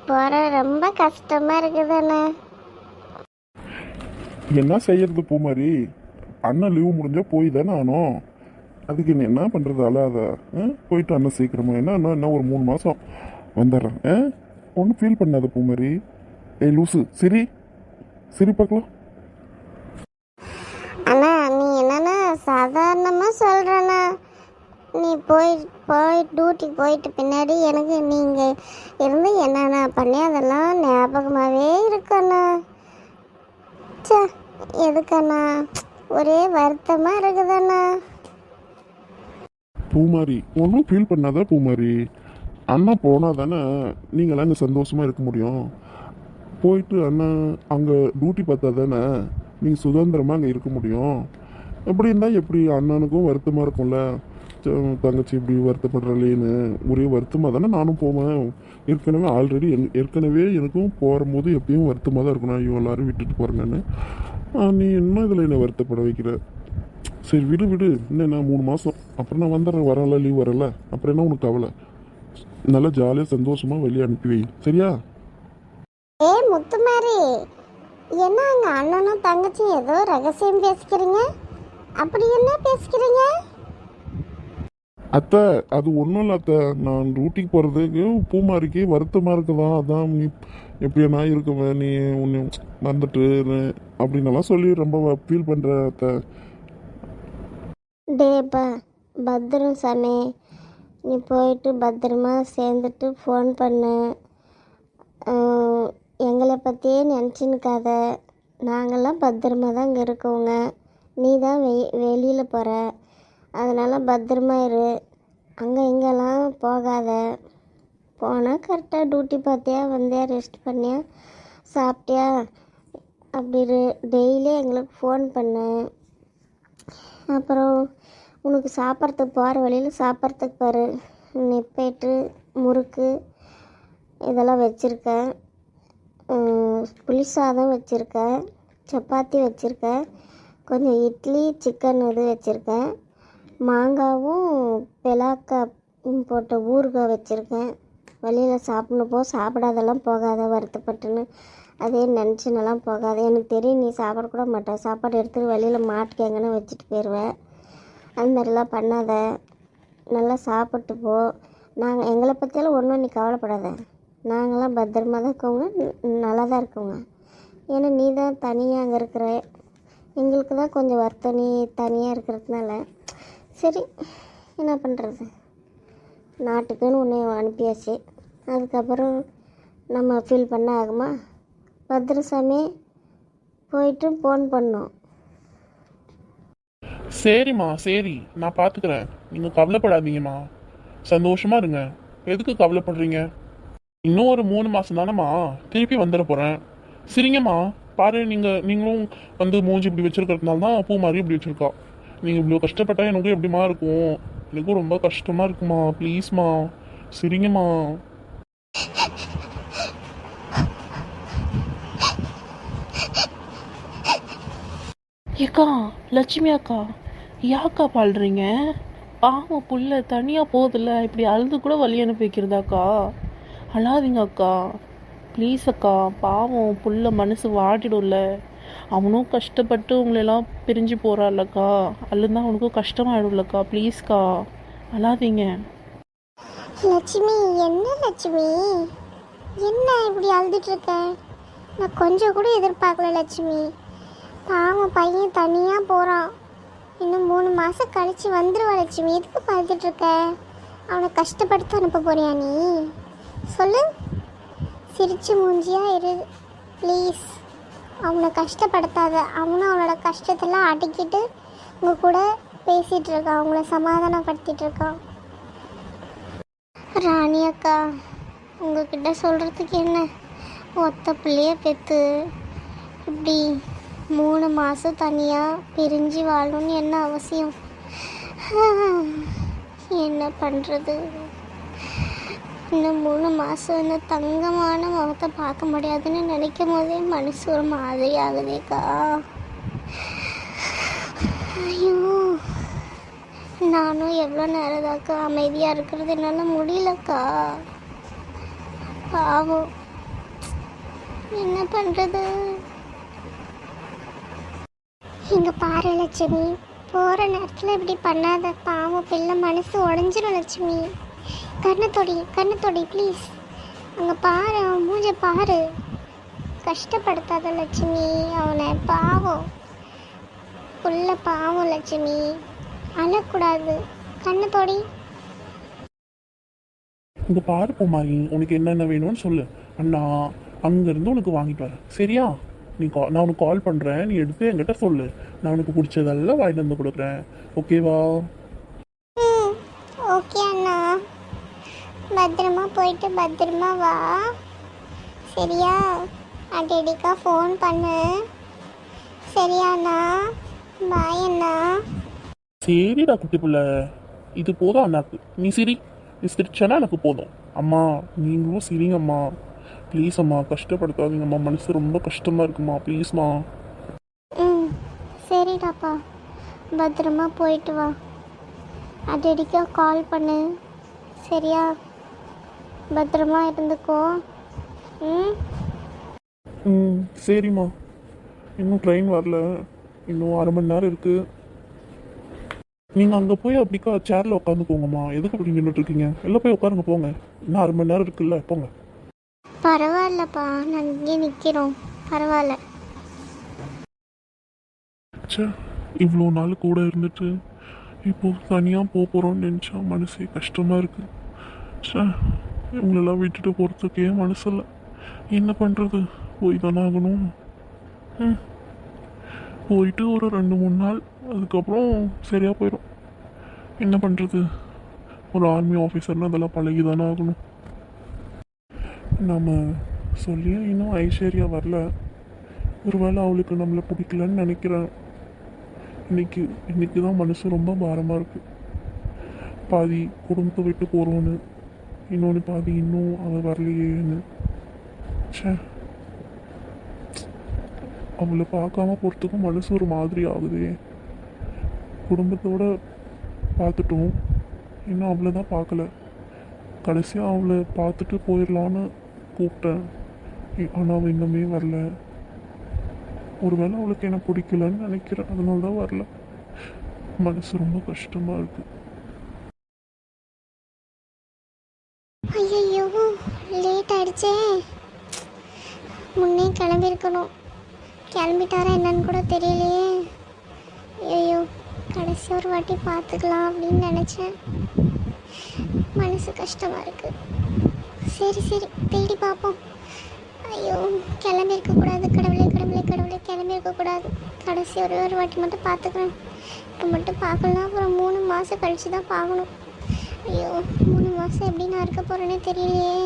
போற ரொம்ப கஷ்டமா இருக்குதுண்ணா. என்ன செய்யறது பூமாரி? அண்ணன் லீவு முடிஞ்சா போய் தானே ஆனோம். அதுக்கு நீ என்ன பண்ணுறது? அழாத. போயிட்டு அண்ணன் சீக்கிரமா என்ன ஒரு 3 மாதம் வந்துடுறேன். ஒன்றும் ஃபீல் பண்ணாத பூமாரி. ஏய் லூசு, சரி சரி பார்க்கலாம். அண்ணா நீ என்னன்னா சாதாரணமாக சொல்கிறண்ணா. நீ போய் போய் டியூட்டிக்கு போயிட்டு பின்னாடி எனக்கு நீங்கள் இருந்து என்னென்ன பண்ணி அதெல்லாம் ஞாபகமாகவே இருக்குண்ணா. சே எதுக்கண்ணா ஒரே வருத்தமாக இருக்குதுண்ணா. பூமாரி ஒன்றும் ஃபீல் பண்ணாத பூமாரி. அண்ணா போனால் தானே நீங்களாம் இங்கே சந்தோஷமாக இருக்க முடியும். போயிட்டு அண்ணன் அங்கே டியூட்டி பார்த்தா தானே நீங்கள் சுதந்திரமாக அங்கே இருக்க முடியும். எப்படி இருந்தால் எப்படி அண்ணனுக்கும் வருத்தமாக இருக்கும்ல. தங்கச்சி இப்படி வருத்தப்படுறலேன்னு ஒரே வருத்தமாக தானே நானும் போவேன். ஏற்கனவே எனக்கும் போகும்போது எப்பயும் வருத்தமாக தான் இருக்கணும். ஐயோ எல்லாரும் விட்டுட்டு போகிறேங்கன்னு. நீ இன்னும் இதில் என்னை வருத்தப்பட வைக்கிற. சரி விடு விடு. இன்னும் நான் 3 மாதம் அப்புறம் நான் வந்துடுறேன். வரல லீவ் வரல அப்புறம் என்ன உனக்கு கவலை? நல்லா ஜாலியாக சந்தோஷமாக வெளியே அனுப்பி வை, சரியா? ஏ முத்துமாரி, என்ன அங்க அண்ணனும் தங்கச்சியும் ஏதோ ரகசியம் பேசிக்கிறீங்க? அப்படி என்ன பேசிக்கிறீங்க? அத்தை அது ஒன்றும் இல்லை அத்தை. நான் டியூட்டிக்கு போகிறதுக்கு பூமாரிக்கு வருத்தமாக இருக்குதான். அதான் நீ எப்படி நான் இருக்குவேன், நீ உன்னை வந்துட்டு அப்படின்னலாம் சொல்லி ரொம்ப ஃபீல் பண்ணுற அத்தை. டேப்பா பத்திரம் சாமி, நீ போயிட்டு பத்திரமா சேர்ந்துட்டு ஃபோன் பண்ணு. எங்களை பற்றியே நினச்சின்னுக்காத. நாங்கள்லாம் பத்திரமா தான் இங்கே இருக்கோங்க. நீ தான் வெளியில் போகிற, அதனால் பத்திரமா இரு. அங்கே இங்கெல்லாம் போகாத. போனால் கரெக்டாக டியூட்டி பார்த்தியா, வந்தியா, ரெஸ்ட் பண்ணியா, சாப்பிட்டியா, அப்படி டெய்லி எங்களுக்கு ஃபோன் பண்ணு. அப்புறம் உனக்கு சாப்பிட்றதுக்கு போகிற வழியில் சாப்பிட்றதுக்கு பாரு, நிப்பேட்டு முறுக்கு இதெல்லாம் வச்சுருக்கேன். புளி சாதம் வச்சுருக்கேன், சப்பாத்தி வச்சுருக்கேன், கொஞ்சம் இட்லி சிக்கன் இது வச்சுருக்கேன், மாங்காவும் பெலாக்காய் போட்ட ஊறுகாய் வச்சுருக்கேன். வெளியில் சாப்பிட்ணும் சாப்பிடாதெல்லாம் போகாத வருத்தப்பட்டுன்னு அதே நினச்சினெல்லாம் போகாத. எனக்கு தெரியும் நீ சாப்பிடக்கூட மாட்டேன். சாப்பாடு எடுத்துகிட்டு வெளியில் மாட்டுக்கு எங்கன்னா வச்சுட்டு போயிடுவேன். அது மாதிரிலாம் பண்ணாத. நல்லா சாப்பிட்டு போ. நாங்கள் எங்களை பற்றியெல்லாம் ஒன்றும் நீ கவலைப்படாத. நாங்களாம் பத்திரமா தான் இருக்கோங்க, நல்லா தான் இருக்கோங்க. ஏன்னா நீ தான் தனியாக அங்கே இருக்கிற. எங்களுக்கு தான் கொஞ்சம் வருத்தம் நீ தனியாக இருக்கிறதுனால. சரி என்ன பண்ணுறது, நாட்டுக்குன்னு உன்னை அனுப்பியாச்சு. அதுக்கப்புறம் நம்ம ஃபீல் பண்ண ஆகுமா? பத்திரசாமி போயிட்டு ஃபோன் பண்ணோம். சரிம்மா சரி, நான் பார்த்துக்கிறேன். நீங்கள் கவலைப்படாதீங்கம்மா, சந்தோஷமாக இருங்க. எதுக்கு கவலைப்படுறீங்க? இன்னும் ஒரு 3 மாதம் தானேம்மா, திருப்பி வந்துட போகிறேன். சரிங்கம்மா. பாரு நீங்களும் வந்து மூஞ்சி இப்படி வச்சுருக்கிறதுனால தான் பூ மாதிரி இப்படி வச்சுருக்கா. நீங்கள் இவ்வளோ கஷ்டப்பட்டா எனக்கும் எப்படிமா இருக்கும்? எனக்கும் ரொம்ப கஷ்டமாக இருக்குமா. ப்ளீஸ்மா சரிங்கம்மா. ஏக்கா லட்சுமி அக்கா, யாக்கா பாடுறீங்க? பாவம் புள்ள தனியாக போதில்ல, இப்படி அழுது கூட வழி அனுப்பி வைக்கிறதாக்கா? அழாதீங்க அக்கா, ப்ளீஸ் அக்கா. பாவம் புள்ள மனசு வாடிடும்ல. அவனும் கஷ்டப்பட்டு உங்களெல்லாம் பிரிஞ்சு போகிறாள்லக்கா. அழுந்தா அவனுக்கும் கஷ்டமாயிடும்லக்கா. ப்ளீஸ்க்கா அழாதீங்க. லட்சுமி என்ன லட்சுமி, என்ன இப்படி அழுதுட்டு இருக்க? நான் கொஞ்சம் கூட எதிர்பார்க்கல லட்சுமி. பாவம் பையன் தனியாக போகிறான். இன்னும் 3 மாதம் கழித்து வந்துடுவா லட்சுமி. எதுக்கு பார்த்துட்ருக்க? அவனை கஷ்டப்படுத்த அனுப்ப போறியா நீ? சொல்லு. சிரிச்சு மூஞ்சியா இரு ப்ளீஸ். அவனை கஷ்டப்படுத்தாத. அவனும் அவனோட கஷ்டத்தெல்லாம் அடக்கிட்டு உங்கள் கூட பேசிகிட்டு இருக்கான், அவங்கள சமாதானப்படுத்திட்டு இருக்கான். ராணி அக்கா, உங்ககிட்ட சொல்கிறதுக்கு என்ன, ஒத்த பிள்ளைய பெற்று இப்படி 3 மாதம் தனியாக பிரிஞ்சு வாழணும்னு என்ன அவசியம்? என்ன பண்ணுறது? இன்னும் 3 மாதம் இந்த தங்கமான முகத்தை பார்க்க முடியாதுன்னு நினைக்கும் போதே மனசு ஒரு மாதிரி ஆகுதேக்கா. ஐயோ, நானும் எவ்வளோ நேரதாக்கா அமைதியாக இருக்கிறது என்னால் முடியலக்கா. பாவம் என்ன பண்ணுறது? இங்கே பாரு லட்சுமி, போகிற நேரத்தில் இப்படி பண்ணாத. பாவம் பிள்ளை மனசு உடஞ்சிரும் லட்சுமி. கண்ணத்தோடி ப்ளீஸ். அங்கே பாரு, அவன் மூஞ்ச பாரு. கஷ்டப்படுத்தாத லட்சுமி அவனை. பாவம் புள்ள, பாவம் லட்சுமி. அழக்கூடாது. கண்ணத்தோடி. இங்கே பாரு பூமாரி, உனக்கு என்னென்ன வேணும்னு சொல்லு, அண்ணா அங்கேருந்து உனக்கு வாங்கிட்டு வரேன். சரியா? நான் உனக்கு கால் பண்ணுறேன், நீ எடுத்து என்கிட்ட சொல்லு. நான் உனக்கு பிடிச்சதெல்லாம் வாங்கிட்டு வந்து கொடுக்குறேன். ஓகேவா? ம், ஓகே அண்ணா. பத்திரமா போயிட்டு பத்திரமா வா. சரியா? அடிக்கடிக்கா ஃபோன் பண்ணு. சரியா அண்ணா? பாய் அண்ணா. சரிடா குட்டி பிள்ளை, இது போதும் அண்ணாக்கு. நீ சிரிச்சனா எனக்கு போதும். அம்மா நீங்களும் சிரிங்கம்மா. ப்ளீஸ் அம்மா, கஷ்டப்படுத்தாதீங்கம்மா. மனசு ரொம்ப கஷ்டமாக இருக்குமா. ப்ளீஸ்மா. ம், சரிடாப்பா. பத்திரமா போயிட்டு வா. அடிக்கடிக்கா கால் பண்ணு. சரியா? பத்திரமா இருந்துக்கோ. ம். ம், சரிம்மா. இன்னும் ட்ரெயின் வரல, இன்னும் 1/2 மணி நேரம் இருக்குது. நீங்கள் அங்கே போய் அப்படிக்கா சேரில் உட்காந்துக்கோங்கம்மா. எதுக்கு அப்படி நின்றுட்டு இருக்கீங்க? எல்லாம் போய் உட்காருங்க, போங்க. இன்னும் 1/2 மணி நேரம் இருக்குல்ல, போங்க. பரவாயில்லப்பா, நாங்கள் இங்கே நிற்கிறோம். பரவாயில்ல. சே, இவ்வளோ நாள் கூட இருந்துட்டு இப்போ தனியாக போகிறோன்னு நினச்சா மனசே கஷ்டமாக இருக்குது. சே, இவங்களெல்லாம் விட்டுட்டு போகிறதுக்கே மனசில்லை. என்ன பண்ணுறது? போய் தானே ஆகணும். ம், போயிட்டு ஒரு 2-3 நாள், அதுக்கப்புறம் சரியாக போயிடும். என்ன பண்ணுறது? ஒரு ஆர்மி ஆஃபீஸர்னு அதெல்லாம் பழகி தானே ஆகணும். நம்ம சொல்லியும் இன்னும் ஐஸ்வர்யா வரல. ஒருவேளை அவளுக்கு நம்மளை பிடிக்கலன்னு நினைக்கிறேன். இன்னைக்கு தான் மனசு ரொம்ப பாரமாக இருக்குது. பாதி குடும்பத்தை விட்டு போகிறோன்னு, இன்னொன்று பாதி இன்னும் அவள் வரலையேன்னு. சே, அவளை பார்க்காம போகிறதுக்கும் மனசு ஒரு மாதிரி ஆகுதே. குடும்பத்தோட பார்த்துட்டோம், இன்னும் அவளை தான் பார்க்கல. கடைசியாக அவளை பார்த்துட்டு போயிடலான்னு கூப்பிட்டேன். ஆனால் அவள் இன்னுமே வரல. ஒருவேளை அவளுக்கு என்ன பிடிக்கலன்னு நினைக்கிறேன், அதனால தான் வரல. மனசு ரொம்ப கஷ்டமாக இருக்குது. ஐயோ, லேட் ஆயிடுச்சே. முன்னே கிளம்பியிருக்கணும். கிளம்பிட்டாரா என்னன்னு கூட தெரியலையே. ஐயோ, கடைசி ஒரு வாட்டி பார்த்துக்கலாம் அப்படின்னு நினச்சேன். மனசு கஷ்டமாக இருக்குது. சரி தேடி பார்ப்போம். ஐயோ, கிளம்பியிருக்கக்கூடாது. கடவுளே கிளம்பியிருக்கக்கூடாது. கடைசி ஒரு வாட்டி மட்டும் பார்த்துக்கிறேன். இப்போ மட்டும் பார்க்கலாம். அப்புறம் 3 மாதம் கழித்து தான் பார்க்கணும். ஐயோ, 3 மாதம் எப்படி நான் இருக்க போகிறேன்னே தெரியலையே.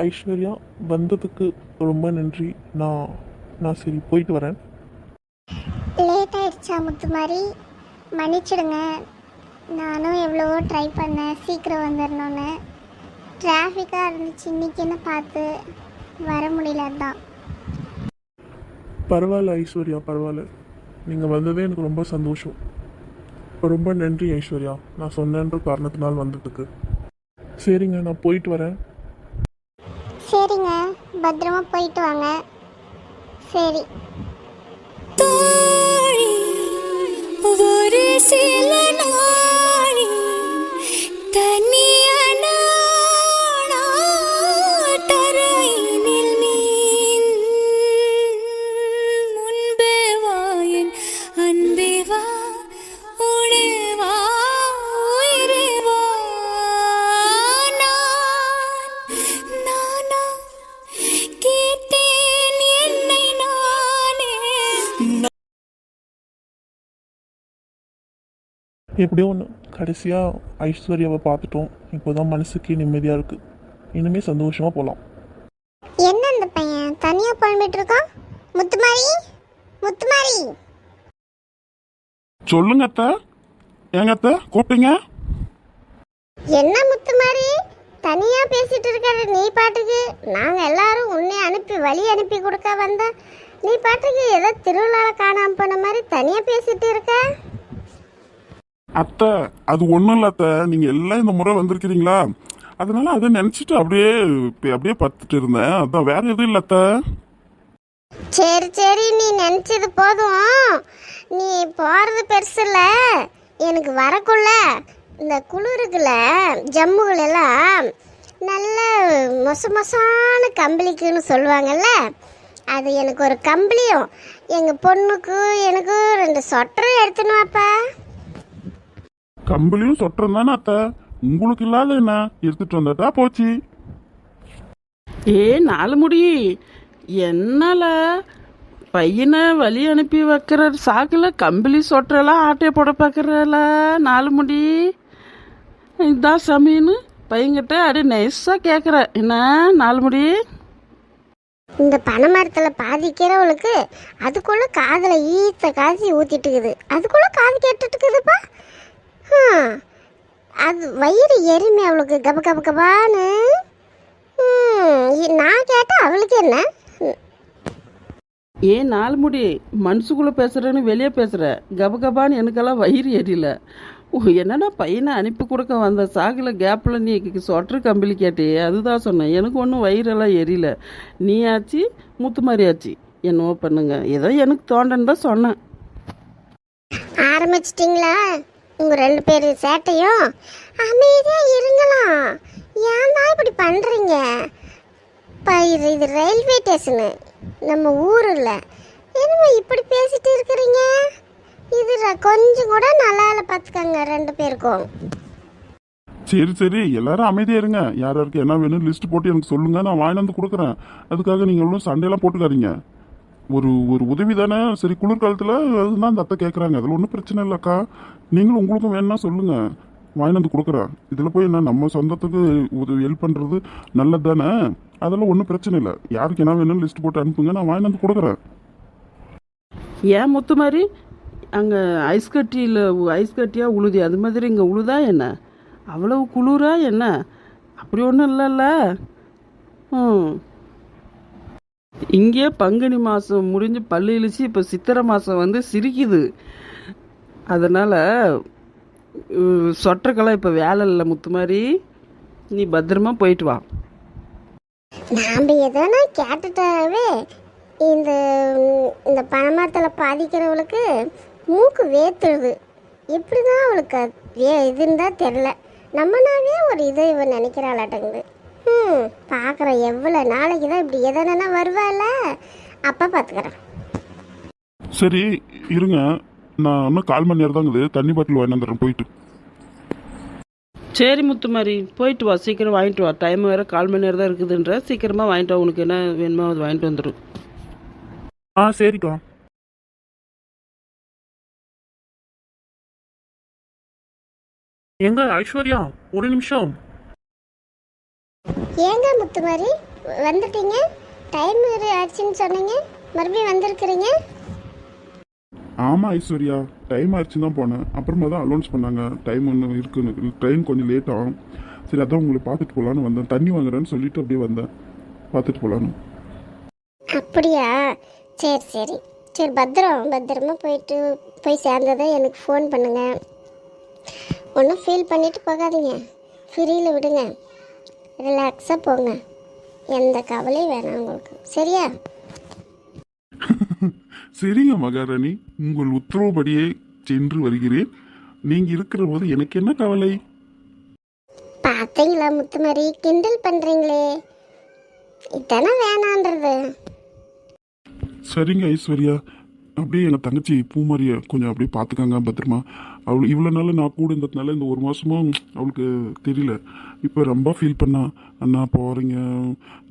ஐஸ்வர்யா, வந்ததுக்கு ரொம்ப நன்றி. நான் சரி போயிட்டு வரேன். லேட் ஆயிடுச்சா முத்துமாரி? மன்னிச்சிடுங்க. நானும் எவ்வளவோ ட்ரை பண்ணேன் சீக்கிரம் வந்துடணுன்னு. டிராஃபிக்காக இருந்துச்சு இன்னைக்குன்னு பார்த்து வர முடியல தான். பரவாயில்ல ஐஸ்வர்யா, பரவாயில்ல. நீங்கள் வந்ததே எனக்கு ரொம்ப சந்தோஷம். ரொம்ப நன்றி ஐஸ்வர்யா, நான் சொன்னேன்ற காரணத்தினால் வந்ததுக்கு. சரிங்க, நான் போயிட்டு வரேன். சரிங்க, பத்திரமா போயிட்டு வாங்க. சரி. ஒரு சில நாளி தனியான தரையினில் நீன் முன்பே வாயின் அன்பே வா, உடே வா, உயிரே வா. நானா கேட்டேன் என்னை நானே. எப்படியோ ஒன்று கடைசியாக ஐஸ்வர்யாவை பார்த்துட்டோம். இப்போதான் மனசுக்கு நிம்மதியாக இருக்குது. இனிமேல் சந்தோஷமாக போகலாம். என்ன இந்த பையன் தனியாக புலம்பிட்டு இருக்கான்? முத்துமாரி, முத்துமாரி. சொல்லுங்க அத்தை. ஏங்க அத்தை கூப்பிட்டீங்க? என்ன முத்துமாரி தனியா பேசிட்டு இருக்காரு நீ பாட்டுக்கு? நாங்க எல்லாரும் உன்னை அனுப்பி வழி அனுப்பி கொடுக்க வந்தா நீ பாட்டுக்கு ஏதோ திருவிழால காணாம போன மாதிரி தனியா பேசிட்டு இருக்க. அத்தை அது ஒன்றும் இல்லை அத்தை, நீங்கள் எல்லாம் இந்த முறை வந்திருக்கிறீங்களா, அதனால அதை நினச்சிட்டு அப்படியே அப்படியே பார்த்துட்டு இருந்தேன். அதான் வேற எதுவும் இல்லை அத்தை. சரி சரி, நீ நினைச்சது போதும். நீ போறது பெருசு இல்ல. எனக்கு வரக்குள்ள இந்த குளிருக்குல ஜம்முகள் எல்லாம் நல்ல மொசமொசான கம்பளிக்குன்னு சொல்லுவாங்கல்ல, அது எனக்கு ஒரு கம்பளியும் எங்கள் பொண்ணுக்கு எனக்கு 2 சொட்டரும் எடுத்துன்னு வாப்பா. கம்பளியும் சொட்டுறோம் தானே அத்தை, உங்களுக்கு இல்லாத என்ன எடுத்துட்டு வந்துட்டா போச்சு. ஏ நாலு முடி, என்னால பையனை வழி அனுப்பி வைக்கிற சாக்கில் கம்பளி சொட்டரெல்லாம் ஆட்டையை போட பார்க்குறல நாலு முடி. இதான் சமீன்னு பையன்கிட்ட அப்படியே நைஸாக கேட்குற என்ன நாலு முடி. இந்த பனைமரத்தில் பாதிக்கிறவளுக்கு அதுக்குள்ள காதில் ஈத்த காசி ஊற்றிட்டு இருக்குது, அதுக்குள்ள காது கேட்டுட்டு இருக்குதுப்பா. அது வயிறு எரிமை அவளுக்கு கப கப கபான்னு. நான் கேட்டால் அவளுக்கு என்ன? ஏன் நாலு முடி மனசுக்குள்ளே பேசுகிறேன்னு வெளியே பேசுகிற, கபகபான்னு எனக்கெல்லாம் வயிறு எரியல. என்னன்னா பையனை அனுப்பி கொடுக்க வந்த சாகில் கேப்பில் நீ சொட்டரு கம்பளி கேட்டே, அதுதான் சொன்னேன். எனக்கு ஒன்றும் வயிறெல்லாம் எரியல. நீ ஆச்சு முத்துமாரி ஆச்சு, என்னவோ பண்ணுங்க, ஏதோ எனக்கு தோண்டன்னு தான் சொன்னேன். ஆரம்பிச்சிட்டிங்களா உங்கள் 2 பேர் சேட்டையும்? அமைதியாக இருங்களாம். ஏன் தான் இப்படி பண்ணுறீங்க? இது ரயில்வே ஸ்டேஷனு, நம்ம ஊரில் என்னமோ இப்படி பேசிட்டு இருக்கிறீங்க. இது கொஞ்சம் கூட நல்லா இல்லை பார்த்துக்கங்க 2 பேருக்கும். சரி சரி எல்லாரும் அமைதியா இருங்க. யார் யாருக்கு என்ன வேணும் லிஸ்ட் போட்டு எனக்கு சொல்லுங்க, நான் வாங்கி வந்து கொடுக்குறேன். அதுக்காக நீங்கள் எவ்வளோ சண்டையெல்லாம் போட்டுக்காதீங்க. ஒரு ஒரு உதவி தானே. சரி குளிர்காலத்தில் அதுதான் அந்த அத்தை கேட்குறாங்க, அதில் ஒன்றும் பிரச்சனை இல்லைக்கா. நீங்களும் உங்களுக்கும் வேணும்னா சொல்லுங்க, வாங்கி வந்து கொடுக்குறேன். இதில் போய் என்ன நம்ம சொந்தத்துக்கு ஹெல்ப் பண்ணுறது நல்லது தானே, அதெல்லாம் ஒன்றும் பிரச்சனை இல்லை. யாருக்கு என்ன வேணும்னு லிஸ்ட் போட்டு அனுப்புங்க, நான் வாங்கி வந்து கொடுக்குறேன். ஏன் முத்து மாதிரி அங்கே ஐஸ் கட்டியாக உழுதி அது மாதிரி இங்கே உழுதா என்ன? அவ்வளவு குளிரா என்ன? அப்படி ஒன்றும் இல்லைல்ல. இங்கே பங்குனி மாதம் முடிஞ்சு பல்லு இழிச்சு இப்போ சித்திரை மாதம் வந்து சிரிக்குது. அதனால் சொட்டருக்கெல்லாம் இப்போ வேலை இல்லை முத்து மாதிரி. நீ பத்திரமா போயிட்டு வா. நாம் எதனா கேட்டுட்டாவே இந்த இந்த பனைமரத்தில் பாதிக்கிறவளுக்கு மூக்கு வேத்துடுது. எப்படி தான் அவளுக்கு இதுன்னு தான் தெரில. நம்மனாவே ஒரு இதை இவன் நினைக்கிறாளாட்டங்குது. பார்க்குறேன் எவ்வளோ நாளைக்கு தான் இப்படி எதனா வருவாள், அப்போ பார்த்துக்கிறேன். சரி இருங்க, நான் இன்னும் 1/4 மணி நேரம் தாங்குது, தண்ணி பாட்டில் வாங்கி வந்துடுறேன் போயிட்டு. சரி முத்து மாதிரி போயிட்டு வா, சீக்கிரம் வாங்கிட்டு வா. டைம் வேறு 1/4 மணி நேரம் தான் இருக்குதுன்ற, சீக்கிரமாக வாங்கிட்டு வா. உனக்கு என்ன வேணுமோ அது வாங்கிட்டு வந்துடும். சரிக்கா. எங்க ஐஸ்வர்யா, ஒரு நிமிஷம். ஏங்க முத்துமாரி வந்துட்டீங்க? டைம் ஆயிடுச்சுன்னு சொன்னீங்க, மறுபடியும் வந்திருக்கிறீங்க. ஆமாம் ஐஸ்வர்யா, டைம் ஆயிடுச்சுன்னு தான் போனேன். அப்புறமா தான் அலௌன்ஸ் பண்ணாங்க டைம் ஒன்று இருக்குன்னு, ட்ரெயின் கொஞ்சம் லேட் ஆகும். சரி அதான் உங்களை பார்த்துட்டு போகலான்னு வந்தேன். தண்ணி வாங்குறேன்னு சொல்லிட்டு அப்படியே வந்தேன், பார்த்துட்டு போகலான்னு. அப்படியா? சரி சரி சரி, பத்திரமா போய் சேர்ந்ததை எனக்கு ஃபோன் பண்ணுங்க. ஒன்றும் ஃபீல் பண்ணிட்டு போகாதீங்க, ஃப்ரீயில் விடுங்க, ரிலாக்ஸாக போங்க. எந்த கவலையும் வேணாம் உங்களுக்கு, சரியா? சரிங்க மகாராணி, உங்கள் உத்தரவுபடியே சென்று வருகிறேன். நீங்கள் இருக்கிற போது எனக்கு என்ன கவலை? பார்த்தீங்களா முத்துமாரி, கிண்டல் பண்ணுறீங்களே, இதானே வேணான்றது. சரிங்க ஐஸ்வர்யா, அப்படியே எங்கள் தங்கச்சி பூமாரியை கொஞ்சம் அப்படியே பார்த்துக்காங்க பத்திரமா. அவள் இவ்வளோ நாள் நான் கூட இருந்ததுனால இந்த ஒரு மாதமும் அவளுக்கு தெரியல. இப்போ ரொம்ப ஃபீல் பண்ணா, அண்ணா போகிறீங்க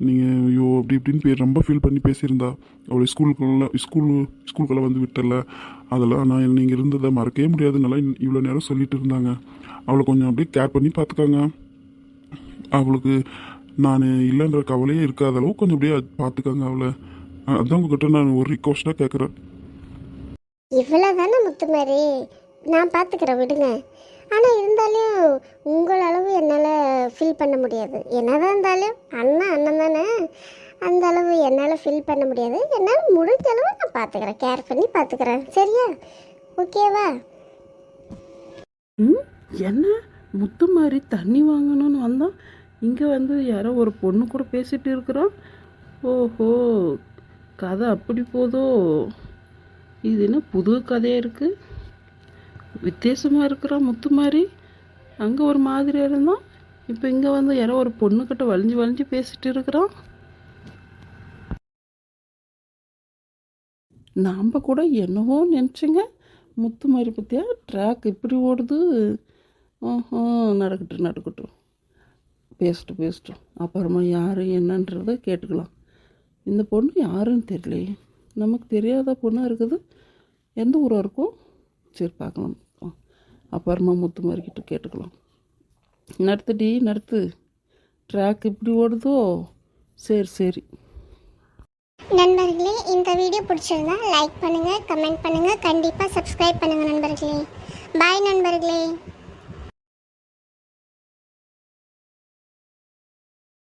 நீங்கள் ஐயோ அப்படி இப்படின்னு ரொம்ப ஃபீல் பண்ணி பேசியிருந்தா. அவளை ஸ்கூலுக்கெல்லாம் வந்து விட்டல, அதெல்லாம் நான் நீங்கள் இருந்ததை மறக்கவே முடியாதுனால இவ்வளோ நேரம் சொல்லிட்டு இருந்தாங்க. அவளை கொஞ்சம் அப்படியே கேர் பண்ணி பார்த்துக்காங்க. அவளுக்கு நான் இல்லைன்ற கவலையே இருக்காத அளவு கொஞ்சம் அப்படியே பார்த்துக்காங்க அவளை. அதான் உங்ககிட்ட நான் ஒரு ரிக்வஸ்ட்டாக கேட்குறேன். இவ்வளோ தானே முத்துமாரி, நான் பார்த்துக்கிறேன் விடுங்க. ஆனால் இருந்தாலும் உங்கள் அளவு என்னால் ஃபீல் பண்ண முடியாது. என்னதான் இருந்தாலும் அண்ணன் தானே, அந்த அளவு என்னால் ஃபீல் பண்ண முடியாது. என்னால் முடிஞ்ச அளவு நான் பார்த்துக்கிறேன், கேர் பண்ணி பார்த்துக்கிறேன். சரியா? ஓகேவா? ம், என்ன முத்து மாதிரி தண்ணி வாங்கணும்னு வந்தோம், இங்கே வந்து யாரோ ஒரு பொண்ணு கூட பேசிட்டு இருக்கிறோம். ஓஹோ, கதை அப்படி போதோ. இது என்ன புது கதையாக இருக்குது, வித்தியாசமாக இருக்கிறோம். முத்து மாதிரி அங்கே ஒரு மாதிரியாக இருந்தோம், இப்போ இங்கே வந்து யாரோ ஒரு பொண்ணுக்கிட்ட வளைஞ்சு வளைஞ்சு பேசிட்டு இருக்கிறோம். நாம் கூட என்னவோ நினச்சிங்க, முத்து மாதிரி பற்றியா ட்ராக் இப்படி ஓடுது. ஓஹோ, நடக்கட்டும், பேசட்டும். அப்புறமா யார் என்னன்றதை கேட்டுக்கலாம். இந்த பொண்ணு யாருன்னு தெரியலையே, நமக்கு தெரியாத பொண்ணாக இருக்குது. எந்த ஊராக இருக்கும்? சரி பார்க்கலாம், அப்புறமா முத்து மாதிரிக்கிட்ட கேட்டுக்கலாம். நடத்து, ட்ராக் இப்படி ஓடுதோ. சரி. நண்பர்களே, இந்த வீடியோ பிடிச்சிருந்தா லைக் பண்ணுங்கள், கமெண்ட் பண்ணுங்கள், கண்டிப்பாக சப்ஸ்கிரைப் பண்ணுங்கள் நண்பர்களே. பாய் நண்பர்களே.